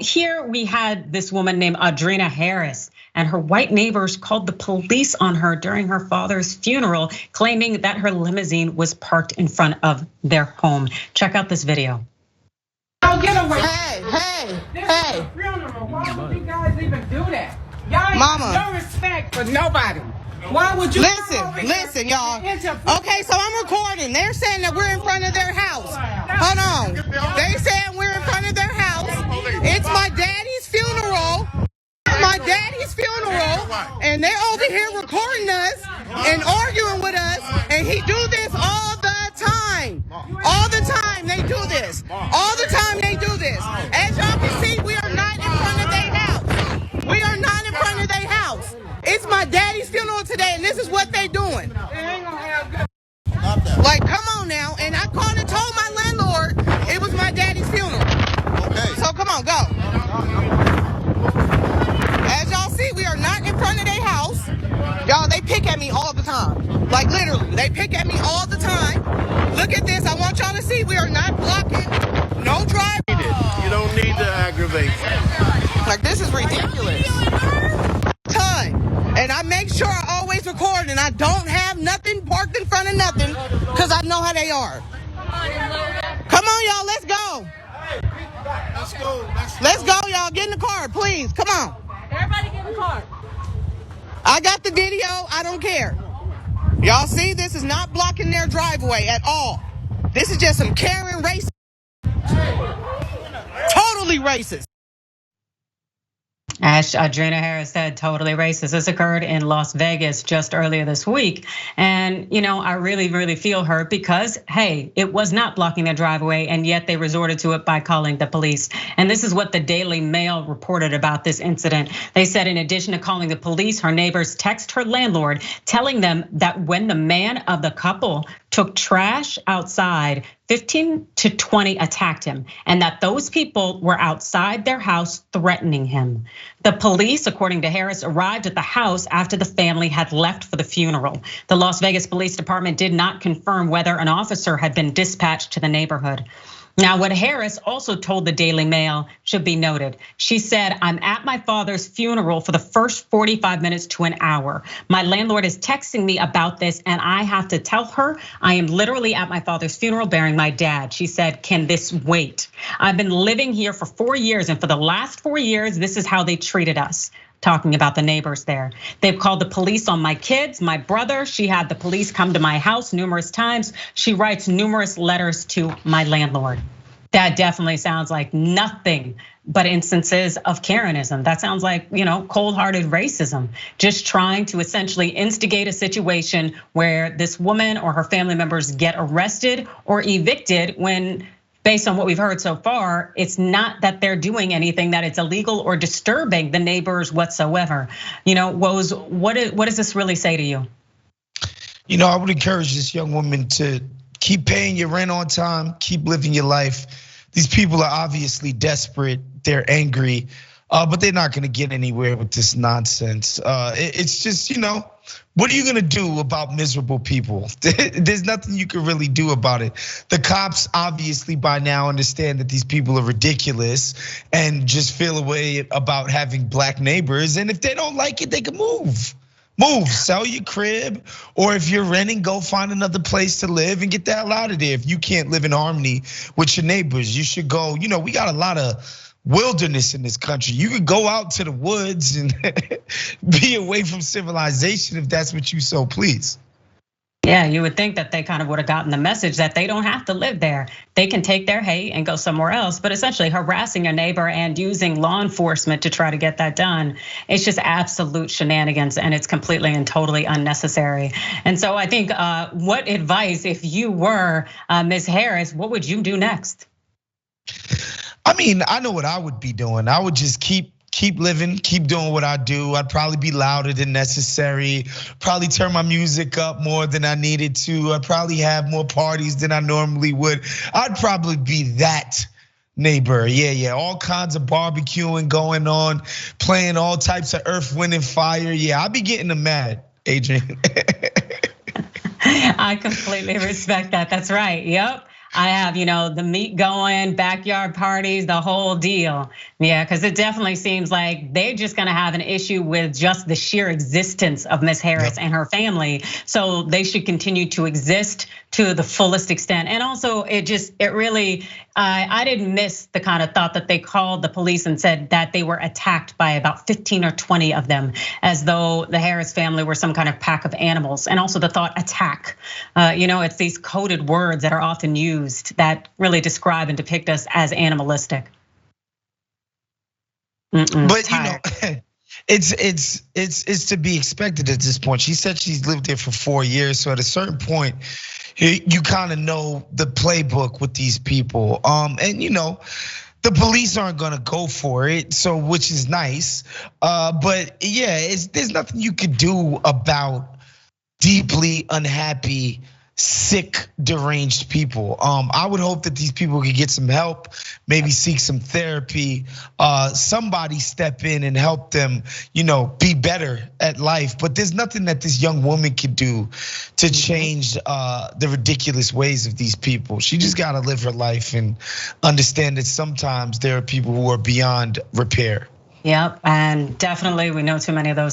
Here we had this woman named Adrienne Harris, and her white neighbors called the police on her during her father's funeral, claiming that her limousine was parked in front of their home. Check out this video. Don't get away. Hey. Why would you guys even do that? Y'all Mama. ain't no respect for nobody. Why would you Listen, y'all. Okay, so I'm recording. They're saying that we're in front of their house. Hold on. They saying we're in front of their house. It's my daddy's funeral. And they're over here recording us and arguing with us. And he do this all the time. All the time they do this. As y'all can see, we are not in front of their house. It's my daddy's funeral today, and this is what they doing. Like, come on now. And I called and told my landlord it was my daddy's funeral. Okay. So come on, go. As y'all see, we are not in front of their house. Y'all, they pick at me all the time. Like, literally, they pick at me all the time. Look at this. I want y'all to see we are not blocking. No drive. You don't need to aggravate. Like, this is ridiculous. And I make sure I always record, and I don't have nothing parked in front of nothing, because I know how they are. Come on, y'all, let's go. Let's go, y'all. Get in the car, please. Come on. Everybody get in the car. I got the video. I don't care. Y'all see, this is not blocking their driveway at all. This is just some Karen racist. Totally racist. As Adrienne Harris said, totally racist. This occurred in Las Vegas just earlier this week. And I really feel hurt because, hey, it was not blocking their driveway, and yet they resorted to it by calling the police. And this is what the Daily Mail reported about this incident. They said in addition to calling the police, her neighbors text her landlord telling them that when the man of the couple took trash outside, 15 to 20 attacked him, and that those people were outside their house threatening him. The police, according to Harris, arrived at the house after the family had left for the funeral. The Las Vegas Police Department did not confirm whether an officer had been dispatched to the neighborhood. Now, what Harris also told the Daily Mail should be noted. She said, "I'm at my father's funeral for the first 45 minutes to an hour. My landlord is texting me about this, and I have to tell her I am literally at my father's funeral burying my dad." She said, "Can this wait? I've been living here for 4 years, and for the last 4 years, this is how they treated us." Talking about the neighbors there. They've called the police on my kids, my brother. She had the police come to my house numerous times. She writes numerous letters to my landlord. That definitely sounds like nothing but instances of Karenism. That sounds like, cold-hearted racism. Just trying to essentially instigate a situation where this woman or her family members get arrested or evicted when, based on what we've heard so far, it's not that they're doing anything that it's illegal or disturbing the neighbors whatsoever. Woz, what does this really say to you? I would encourage this young woman to keep paying your rent on time, keep living your life. These people are obviously desperate, they're angry, but they're not gonna get anywhere with this nonsense. It's just, what are you gonna do about miserable people? There's nothing you can really do about it. The cops obviously by now understand that these people are ridiculous and just feel a way about having black neighbors. And if they don't like it, they can move. Sell your crib, or if you're renting, go find another place to live and get the hell out of there. If you can't live in harmony with your neighbors, you should go. We got a lot of wilderness in this country. You could go out to the woods and be away from civilization if that's what you so please. Yeah, you would think that they kind of would have gotten the message that they don't have to live there. They can take their hate and go somewhere else, but essentially harassing a neighbor and using law enforcement to try to get that done. It's just absolute shenanigans, and it's completely and totally unnecessary. And so I think, what advice, if you were Ms. Harris, what would you do next? I know what I would be doing. I would just keep living, keep doing what I do. I'd probably be louder than necessary, probably turn my music up more than I needed to. I'd probably have more parties than I normally would. I'd probably be that neighbor. Yeah, all kinds of barbecuing going on, playing all types of Earth, Wind, and Fire. Yeah, I'd be getting them mad, Adrienne. I completely respect that. That's right. Yep. I have, the meat going, backyard parties, the whole deal. Yeah, because it definitely seems like they're just gonna have an issue with just the sheer existence of Miss Harris and her family. So they should continue to exist to the fullest extent. And also, it really, I didn't miss the kind of thought that they called the police and said that they were attacked by about 15 or 20 of them, as though the Harris family were some kind of pack of animals. And also the thought attack, it's these coded words that are often used that really describe and depict us as animalistic. But it's to be expected at this point. She said she's lived there for 4 years, so at a certain point, you kind of know the playbook with these people. And the police aren't gonna go for it, so which is nice. But yeah, there's nothing you could do about deeply unhappy, sick, deranged people. I would hope that these people could get some help, maybe seek some therapy. Somebody step in and help them, be better at life. But there's nothing that this young woman could do to change the ridiculous ways of these people. She just gotta live her life and understand that sometimes there are people who are beyond repair. Yep, and definitely we know too many of those